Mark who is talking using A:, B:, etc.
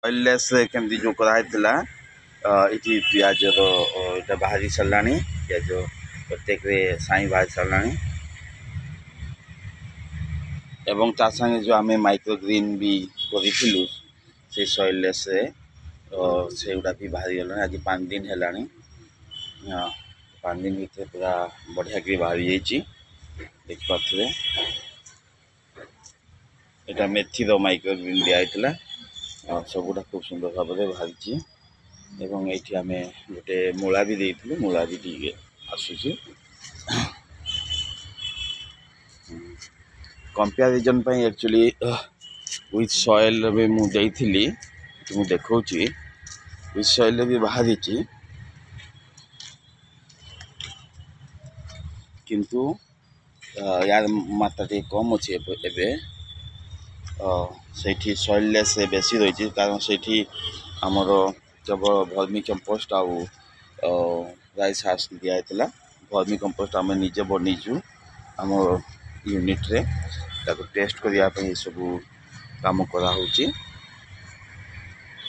A: oilless केमती जो कराइला ये पियाज इटा बाहरी सारा पियाज प्रत्येक साई बाहरी सारा एवं ता संगे जो आम माइक्रोग्रीन भी करूँ से सॉइललेस से गुड़ा भी बाहरी गला आज 5 दिन है 5 दिन भर पूरा बढ़िया कि बाहरी जाइए देखिए यहाँ मेथी माइक्रोग्रीन दिखाई सबुटा खूब सुंदर भाव में बाहरी एवं ये आम गोटे मूला भी देलु मूला भी टे आसूसी कंपेरिजन एक्चुअली विथ सॉइल भी मुझे देखा विथ सॉइल भी बाहरी किंतु यार मात्रा टे कम अच्छे से सॉइललेस बेसी रही कारण से आमर जब वर्मी कंपोस्ट आउ राइस हाउस दिखाई वर्मी कंपोस्ट आम निजे बनईचु आम यूनिट रे ताको टेस्ट करने सब काम करा